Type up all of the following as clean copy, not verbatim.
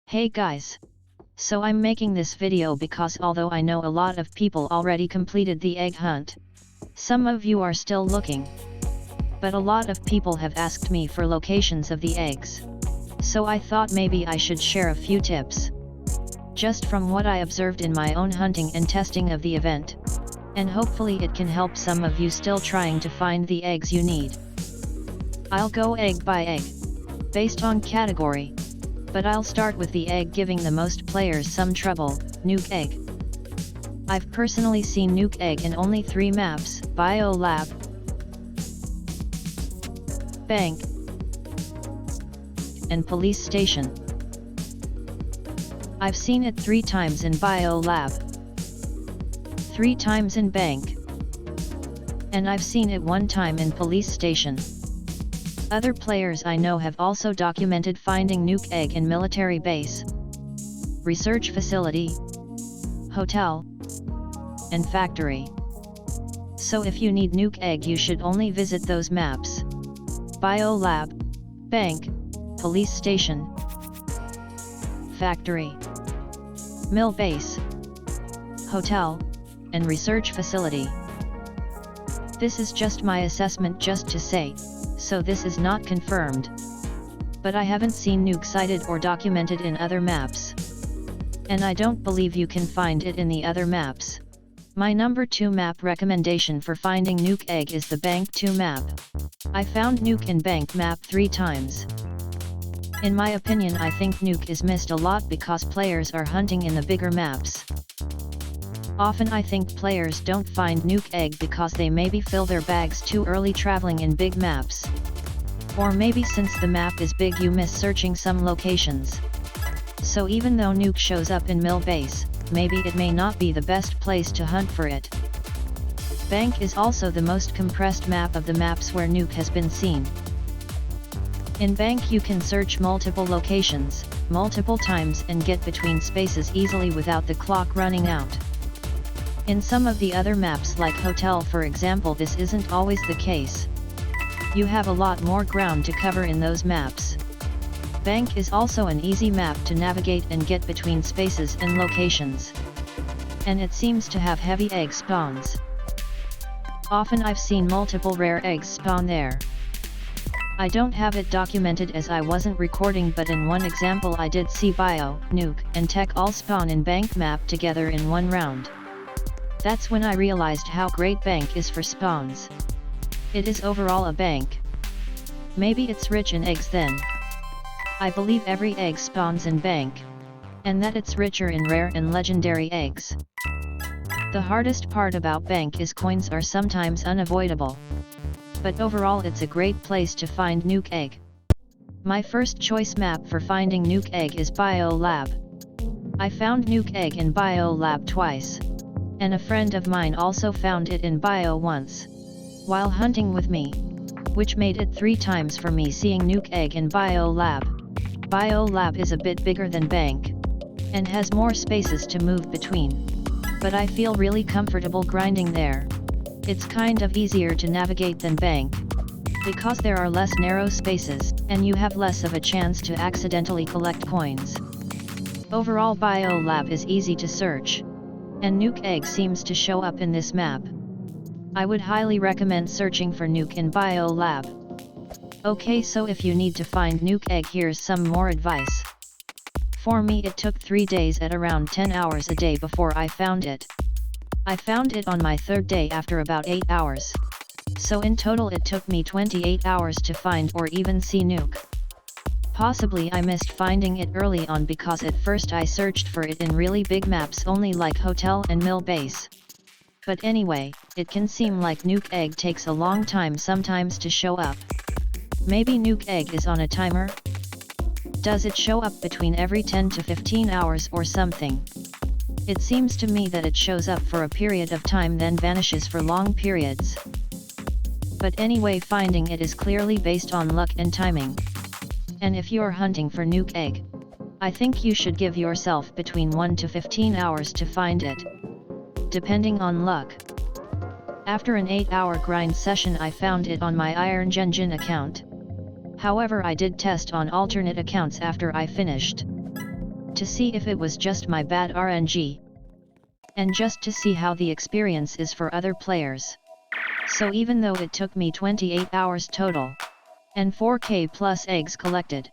Hey guys! So I'm making this video because although I know a lot of people already completed the egg hunt, some of you are still looking. But a lot of people have asked me for locations of the eggs. So I thought maybe I should share a few tips. Just from what I observed in my own hunting and testing of the event. And hopefully it can help some of you still trying to find the eggs you need. I'll go egg by egg, based on category. But I'll start with the egg giving the most players some trouble, Nuke Egg. I've personally seen Nuke Egg in only 3 maps, Bio Lab, Bank, and Police Station. I've seen it 3 times in Bio Lab, 3 times in Bank, and I've seen it 1 time in Police Station. Other players I know have also documented finding Nuke Egg in military base, research facility, hotel, and factory. So if you need Nuke Egg you should only visit those maps: Bio Lab, Bank, Police Station, Factory, Mill Base, Hotel, and Research Facility. This is just my assessment just to say, so this is not confirmed. But I haven't seen Nuke sighted or documented in other maps. And I don't believe you can find it in the other maps. My number 2 map recommendation for finding Nuke Egg is the Bank 2 map. I found Nuke in Bank map 3 times. In my opinion I think Nuke is missed a lot because players are hunting in the bigger maps. Often I think players don't find Nuke Egg because they maybe fill their bags too early traveling in big maps. Or maybe since the map is big you miss searching some locations. So even though Nuke shows up in Mill Base, maybe it may not be the best place to hunt for it. Bank is also the most compressed map of the maps where Nuke has been seen. In Bank you can search multiple locations, multiple times and get between spaces easily without the clock running out. In some of the other maps like Hotel for example this isn't always the case. You have a lot more ground to cover in those maps. Bank is also an easy map to navigate and get between spaces and locations. And it seems to have heavy egg spawns. Often I've seen multiple rare eggs spawn there. I don't have it documented as I wasn't recording, but in one example I did see Bio, Nuke, and Tech all spawn in Bank map together in one round. That's when I realized how great Bank is for spawns. It is overall a bank. Maybe it's rich in eggs then. I believe every egg spawns in Bank. And that it's richer in rare and legendary eggs. The hardest part about Bank is coins are sometimes unavoidable. But overall it's a great place to find Nuke Egg. My first choice map for finding Nuke Egg is Bio Lab. I found Nuke Egg in Bio Lab twice. And a friend of mine also found it in Bio once, while hunting with me, which made it 3 times for me seeing Nuke Egg in Bio Lab. Bio Lab is a bit bigger than Bank, and has more spaces to move between, but I feel really comfortable grinding there. It's kind of easier to navigate than Bank, because there are less narrow spaces, and you have less of a chance to accidentally collect coins. Overall Bio Lab is easy to search. And Nuke Egg seems to show up in this map. I would highly recommend searching for Nuke in Bio Lab. Okay, so if you need to find Nuke Egg, here's some more advice. For me it took 3 days at around 10 hours a day before I found it. I found it on my 3rd day after about 8 hours. So in total it took me 28 hours to find or even see Nuke. Possibly I missed finding it early on because at first I searched for it in really big maps only like Hotel and Mill Base. But anyway, it can seem like Nuke Egg takes a long time sometimes to show up. Maybe Nuke Egg is on a timer? Does it show up between every 10 to 15 hours or something? It seems to me that it shows up for a period of time then vanishes for long periods. But anyway, finding it is clearly based on luck and timing. And if you're hunting for Nuke Egg, I think you should give yourself between 1 to 15 hours to find it, depending on luck. After an 8-hour grind session I found it on my ironjenjin account. However, I did test on alternate accounts after I finished. to see if it was just my bad RNG, and just to see how the experience is for other players. So even though it took me 28 hours total, and 4k plus eggs collected,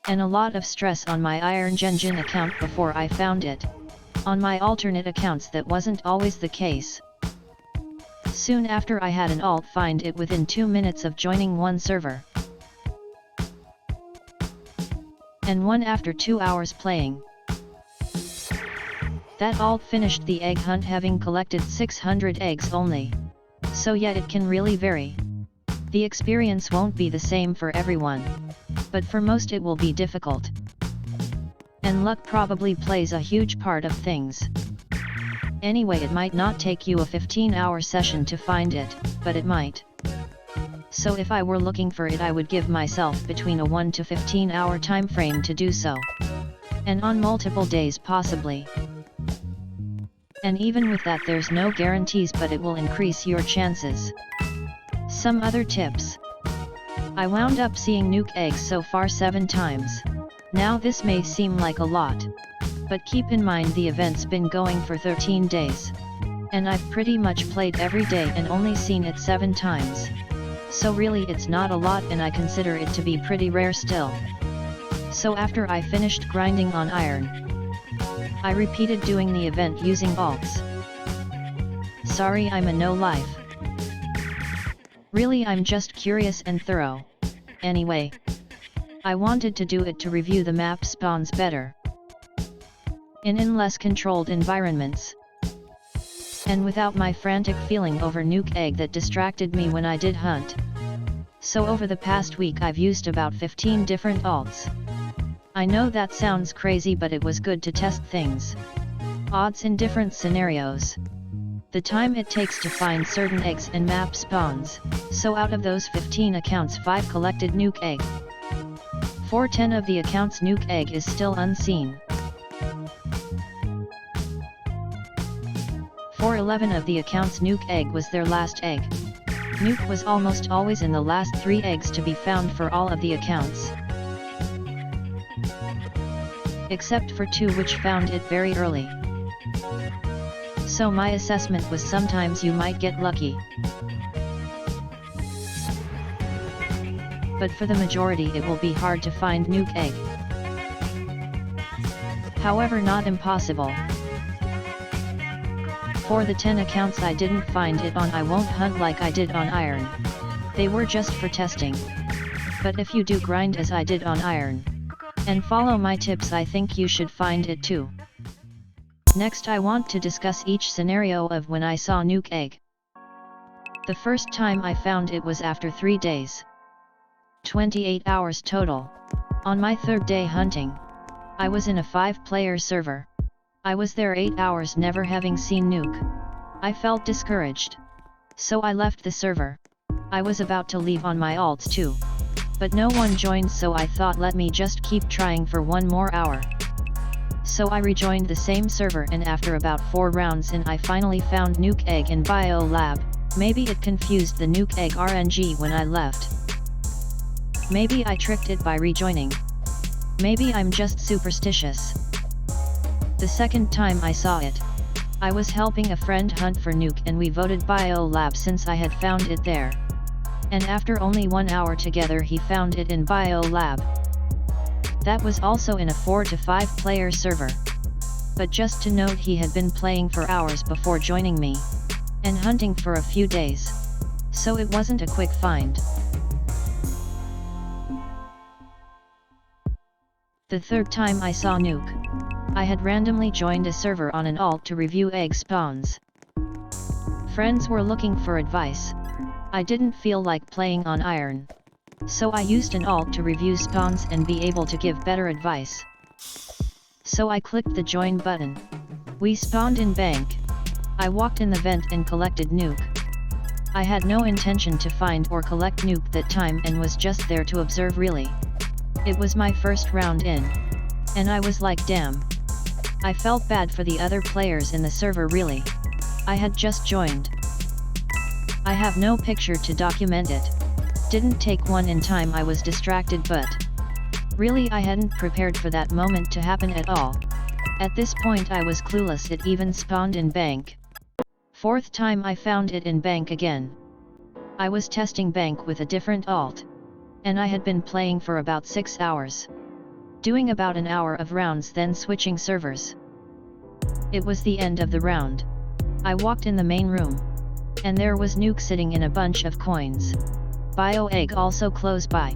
and a lot of stress on my ironjenjin account before I found it, on my alternate accounts that wasn't always the case. Soon after I had an alt find it within 2 minutes of joining one server, and one after 2 hours playing. That alt finished the egg hunt having collected 600 eggs only. So yeah, it can really vary. The experience won't be the same for everyone, but for most it will be difficult. And luck probably plays a huge part of things. Anyway, it might not take you a 15-hour session to find it, but it might. So if I were looking for it, I would give myself between a 1 to 15 hour time frame to do so. And on multiple days possibly. And even with that, there's no guarantees, but it will increase your chances. Some other tips. I wound up seeing Nuke eggs so far 7 times. Now this may seem like a lot, but keep in mind the event's been going for 13 days. And I've pretty much played every day and only seen it 7 times. So really it's not a lot, and I consider it to be pretty rare still. So after I finished grinding on iron, I repeated doing the event using alts. Sorry, I'm a no life. Really, I'm just curious and thorough. Anyway, I wanted to do it to review the map spawns better, in less controlled environments, and without my frantic feeling over Nuke Egg that distracted me when I did hunt. So over the past week I've used about 15 different alts. I know that sounds crazy, but it was good to test things. Odds in different scenarios, the time it takes to find certain eggs and map spawns. So out of those 15 accounts, 5 collected Nuke Egg. For 10 of the accounts, Nuke Egg is still unseen. For 11 of the accounts, Nuke Egg was their last egg. Nuke was almost always in the last 3 eggs to be found for all of the accounts, except for 2 which found it very early. So my assessment was sometimes you might get lucky, but for the majority it will be hard to find Nuke Egg. However, not impossible. For the 10 accounts I didn't find it on, I won't hunt like I did on iron. They were just for testing. But if you do grind as I did on iron, and follow my tips, I think you should find it too. Next, I want to discuss each scenario of when I saw Nuke Egg. The first time I found it was after 3 days. 28 hours total. On my 3rd day hunting, I was in a 5-player server. I was there 8 hours never having seen Nuke. I felt discouraged, so I left the server. I was about to leave on my alts too, but no one joined, so I thought let me just keep trying for 1 more hour. So I rejoined the same server, and after about 4 rounds in I finally found Nuke Egg in Bio Lab. Maybe it confused the Nuke Egg RNG when I left. Maybe I tricked it by rejoining. Maybe I'm just superstitious. The second time I saw it, I was helping a friend hunt for Nuke, and we voted Bio Lab since I had found it there. And after only 1 hour together he found it in Bio Lab. That was also in a 4 to 5 player server. But just to note, he had been playing for hours before joining me, and hunting for a few days. So it wasn't a quick find. The third time I saw Nuke, I had randomly joined a server on an alt to review egg spawns. Friends were looking for advice. I didn't feel like playing on iron, so I used an alt to review spawns and be able to give better advice. So I clicked the join button. We spawned in bank. I walked in the vent and collected Nuke. I had no intention to find or collect Nuke that time and was just there to observe really. It was my first round in, and I was like damn. I felt bad for the other players in the server really. I had just joined. I have no picture to document it. Didn't take one in time, I was distracted, but Really, I hadn't prepared for that moment to happen at all. At this point I was clueless it even spawned in bank. Fourth time I found it in bank again. I was testing bank with a different alt. And I had been playing for about 6 hours. Doing about an hour of rounds then switching servers. It was the end of the round. I walked in the main room. And there was Nuke sitting in a bunch of coins. Bio egg also close by.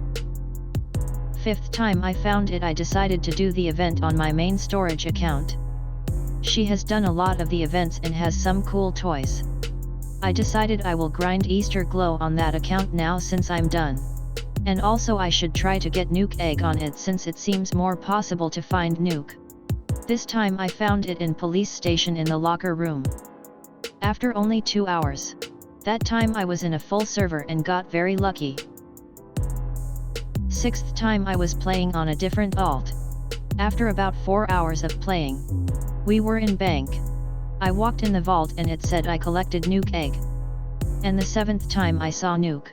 Fifth time I found it I decided to do the event on my main storage account. She has done a lot of the events and has some cool toys. I decided I will grind Easter Glow on that account now since I'm done. And also I should try to get Nuke Egg on it since it seems more possible to find Nuke. This time I found it in police station in the locker room. After only 2 hours. That time I was in a full server and got very lucky. Sixth time I was playing on a different alt. After about 4 hours of playing. We were in bank. I walked in the vault and it said I collected Nuke Egg. And the 7th time I saw Nuke.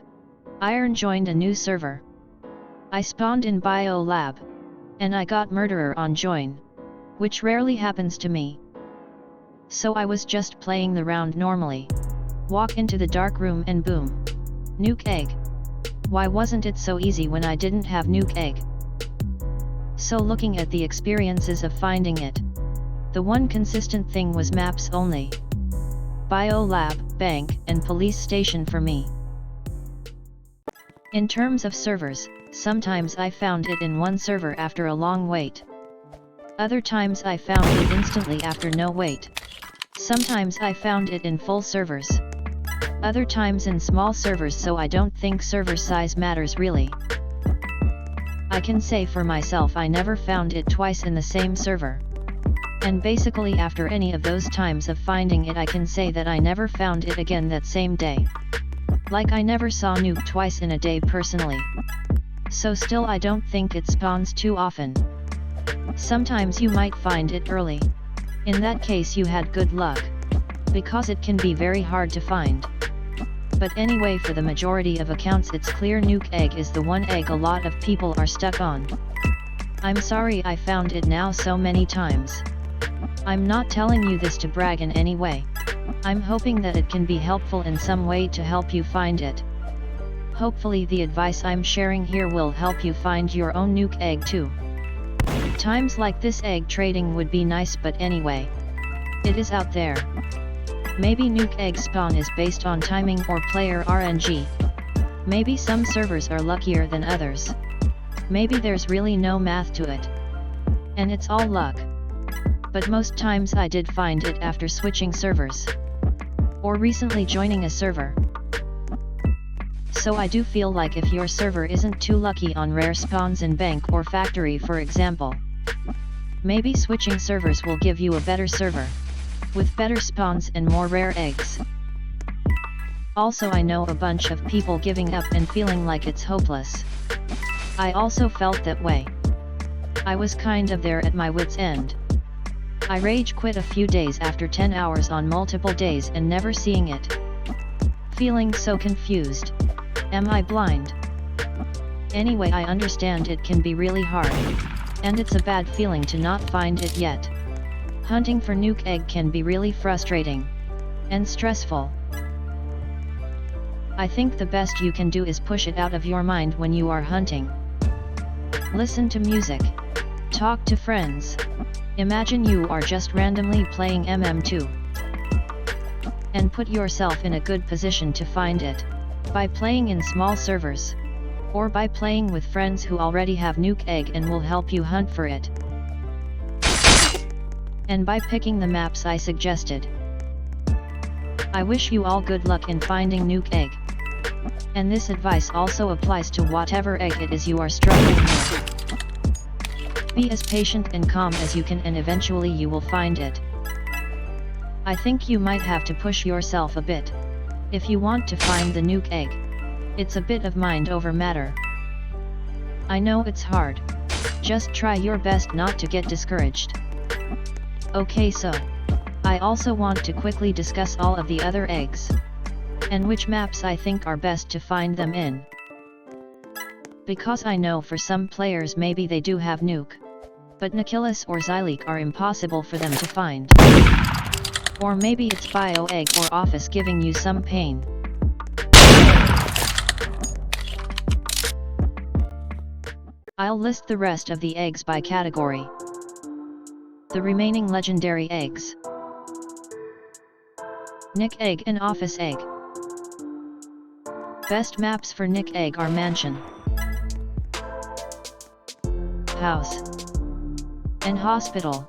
Iron joined a new server. I spawned in Bio Lab. And I got Murderer on join. Which rarely happens to me. So I was just playing the round normally. Walk into the dark room and boom. Nuke Egg. Why wasn't it so easy when I didn't have Nuke Egg? So looking at the experiences of finding it. The one consistent thing was maps only. Bio Lab, bank, and police station for me. In terms of servers, sometimes I found it in one server after a long wait. Other times I found it instantly after no wait. Sometimes I found it in full servers. Other times in small servers, so I don't think server size matters really. I can say for myself I never found it twice in the same server. And basically after any of those times of finding it I can say that I never found it again that same day. Like I never saw Nuke twice in a day personally. So still I don't think it spawns too often. Sometimes you might find it early. In that case you had good luck. Because it can be very hard to find. But anyway, for the majority of accounts it's clear Nuke Egg is the one egg a lot of people are stuck on. I'm sorry I found it now so many times. I'm not telling you this to brag in any way. I'm hoping that it can be helpful in some way to help you find it. Hopefully the advice I'm sharing here will help you find your own Nuke Egg too. Times like this egg trading would be nice, but anyway. It is out there. Maybe Nuke Egg spawn is based on timing or player RNG. Maybe some servers are luckier than others. Maybe there's really no math to it. And it's all luck. But most times I did find it after switching servers. Or recently joining a server. So I do feel like if your server isn't too lucky on rare spawns in bank or factory for example. Maybe switching servers will give you a better server. With better spawns and more rare eggs. Also I know a bunch of people giving up and feeling like it's hopeless. I also felt that way. I was kind of there at my wit's end. I rage quit a few days after 10 hours on multiple days and never seeing it. Feeling so confused. Am I blind? Anyway, I understand it can be really hard. And it's a bad feeling to not find it yet. Hunting for Nuke Egg can be really frustrating. And stressful. I think the best you can do is push it out of your mind when you are hunting. Listen to music. Talk to friends. Imagine you are just randomly playing MM2. And put yourself in a good position to find it. By playing in small servers. Or by playing with friends who already have Nuke Egg and will help you hunt for it. And by picking the maps I suggested. I wish you all good luck in finding Nuke Egg. And this advice also applies to whatever egg it is you are struggling with. Be as patient and calm as you can and eventually you will find it. I think you might have to push yourself a bit. If you want to find the Nuke Egg. It's a bit of mind over matter. I know it's hard. Just try your best not to get discouraged. Okay, so I also want to quickly discuss all of the other eggs. And which maps I think are best to find them in. Because I know for some players maybe they do have Nuke. But Nikilis or Xyleek are impossible for them to find. Or maybe it's Bio Egg or Office giving you some pain. I'll list the rest of the eggs by category. The remaining legendary eggs. Nuke Egg and Office Egg. Best maps for Nuke Egg are Mansion, House, and Hospital.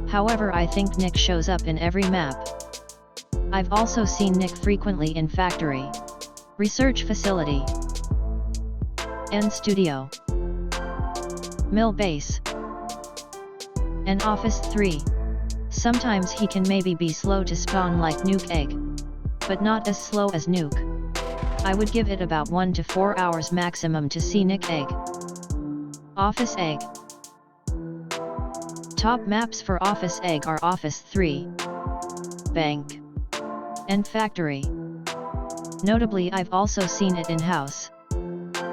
However, I think Nuke shows up in every map. I've also seen Nuke frequently in Factory, Research Facility, and Studio, Mill Base, and Office 3. Sometimes he can maybe be slow to spawn like Nuke Egg, but not as slow as Nuke. I would give it about 1 to 4 hours maximum to see Nuke Egg. Office Egg. Top maps for Office Egg are Office 3, Bank, and Factory. Notably, I've also seen it in House,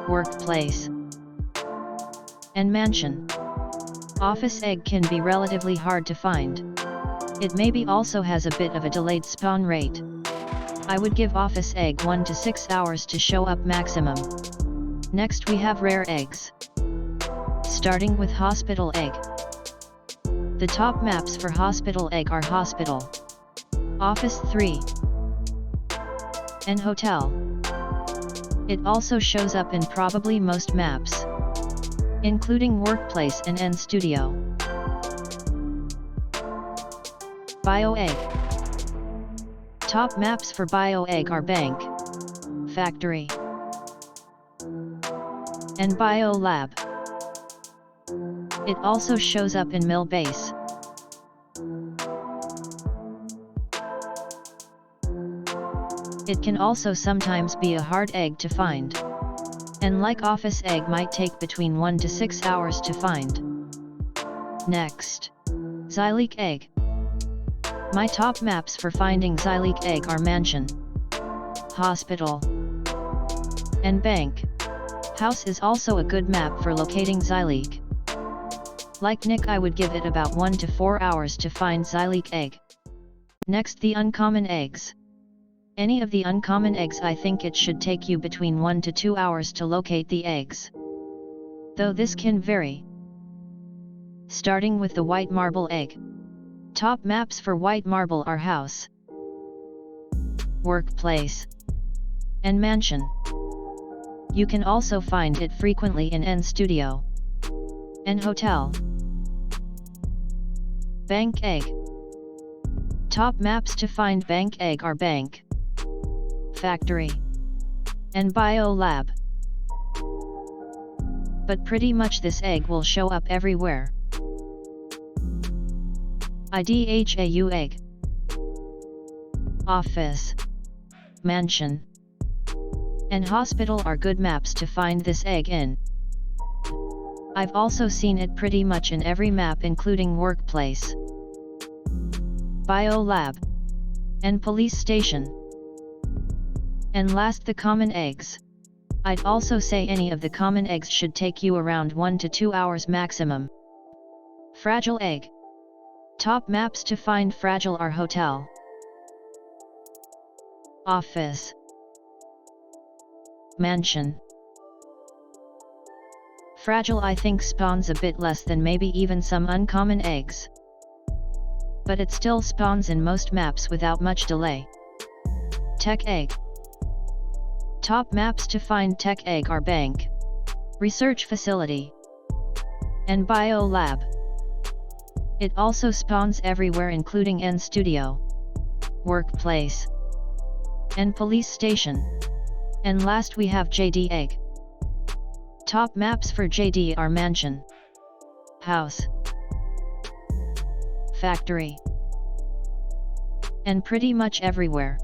Workplace, and Mansion. Office Egg can be relatively hard to find. It maybe also has a bit of a delayed spawn rate. I would give Office Egg 1 to 6 hours to show up maximum. Next we have rare eggs. Starting with Hospital Egg. The top maps for Hospital Egg are Hospital, Office 3, and Hotel. It also shows up in probably most maps, including Workplace and Studio. Bio Egg. Top maps for Bio Egg are Bank, Factory, and Bio Lab. It also shows up in Mill Base. It can also sometimes be a hard egg to find, and like Office Egg might take between 1 to 6 hours to find. Next, Xyleek Egg. My top maps for finding Xyleek Egg are Mansion, Hospital, and Bank. House is also a good map for locating Xyleek. Like Nuke, I would give it about 1 to 4 hours to find Xyleek Egg. Next, the uncommon eggs. Any of the uncommon eggs, I think it should take you between 1 to 2 hours to locate the eggs, though this can vary. Starting with the white marble egg. Top maps for white marble are House, Workplace, and Mansion. You can also find it frequently in Studio and Hotel. Bank Egg. Top maps to find Bank Egg are Bank, Factory, and Bio Lab. But pretty much this egg will show up everywhere. IDHAU Egg. Office, Mansion, and Hospital are good maps to find this egg in. I've also seen it pretty much in every map including Workplace, Bio Lab, and Police Station. And last, the common eggs. I'd also say any of the common eggs should take you around 1 to 2 hours maximum. Fragile Egg. Top maps to find Fragile are Hotel, Office, Mansion. Fragile I think spawns a bit less than maybe even some uncommon eggs, but it still spawns in most maps without much delay. Tech Egg. Top maps to find Tech Egg are Bank, Research Facility, and Bio Lab. It also spawns everywhere including Studio, Workplace, and Police Station. And last we have JD Egg. Top maps for JD are Mansion, House, Factory, and pretty much everywhere.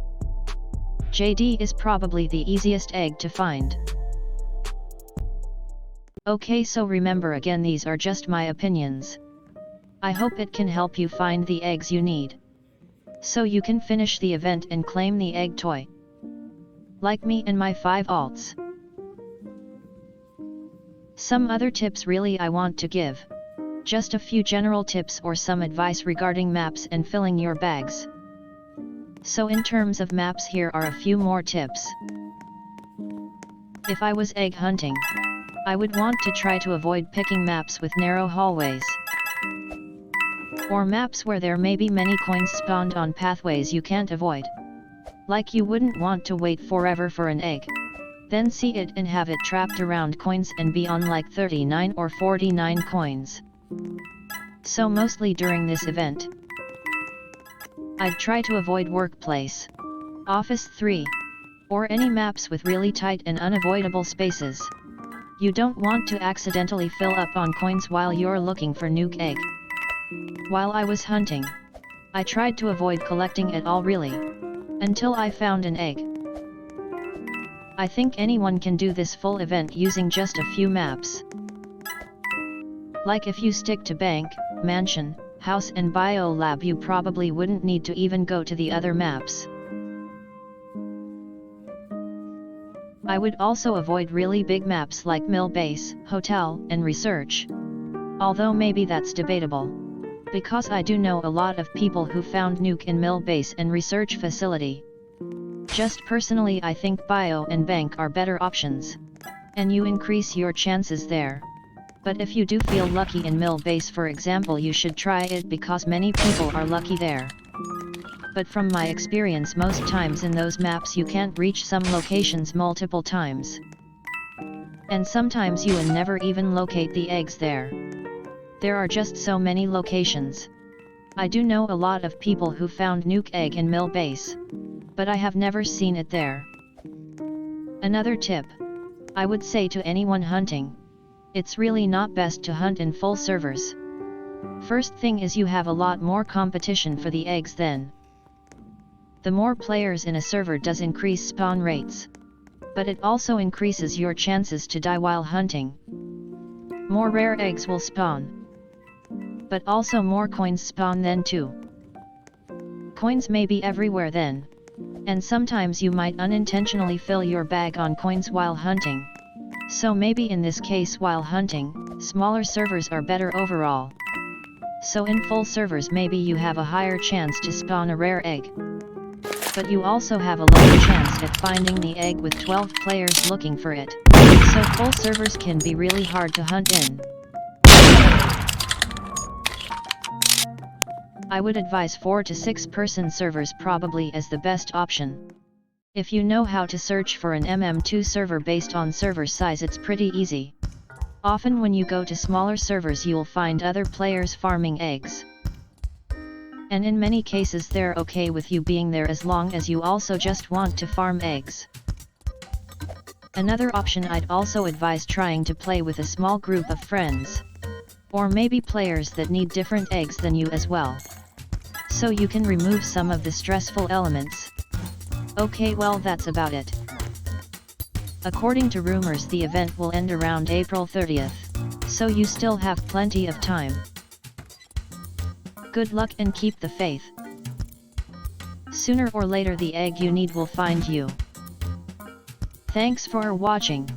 JD is probably the easiest egg to find. Okay, so remember again, these are just my opinions. I hope it can help you find the eggs you need, so you can finish the event and claim the egg toy. Like me and my 5 alts. Some other tips really I want to give. Just a few general tips or some advice regarding maps and filling your bags. So in terms of maps, here are a few more tips. If I was egg hunting, I would want to try to avoid picking maps with narrow hallways. Or maps where there may be many coins spawned on pathways you can't avoid. Like you wouldn't want to wait forever for an egg, then see it and have it trapped around coins and be on like 39 or 49 coins. So mostly during this event, I'd try to avoid workplace, office 3, or any maps with really tight and unavoidable spaces. You don't want to accidentally fill up on coins while you're looking for Nuke Egg. While I was hunting, I tried to avoid collecting it all really, until I found an egg. I think anyone can do this full event using just a few maps. Like if you stick to bank, mansion, house and bio lab, you probably wouldn't need to even go to the other maps. I would also avoid really big maps like mill base, hotel, and research. Although maybe that's debatable, because I do know a lot of people who found Nuke in mill base and research facility. Just personally, I think bio and bank are better options, and you increase your chances there. But if you do feel lucky in mill base, for example, you should try it because many people are lucky there. But from my experience, most times in those maps you can't reach some locations multiple times. And sometimes you will never even locate the eggs there. There are just so many locations. I do know a lot of people who found Nuke Egg in mill base, but I have never seen it there. Another tip I would say to anyone hunting: it's really not best to hunt in full servers. First thing is you have a lot more competition for the eggs then. The more players in a server does increase spawn rates, but it also increases your chances to die while hunting. More rare eggs will spawn, but also more coins spawn then too. Coins may be everywhere then, and sometimes you might unintentionally fill your bag on coins while hunting. So maybe in this case, while hunting, smaller servers are better overall. So in full servers maybe you have a higher chance to spawn a rare egg, but you also have a lower chance at finding the egg with 12 players looking for it. So full servers can be really hard to hunt in. I would advise 4 to 6 person servers probably as the best option. If you know how to search for an MM2 server based on server size, it's pretty easy. Often when you go to smaller servers you'll find other players farming eggs. And in many cases they're okay with you being there as long as you also just want to farm eggs. Another option, I'd also advise trying to play with a small group of friends, or maybe players that need different eggs than you as well, so you can remove some of the stressful elements. Okay, well that's about it. According to rumors the event will end around April 30th, so you still have plenty of time. Good luck and keep the faith. Sooner or later the egg you need will find you. Thanks for watching.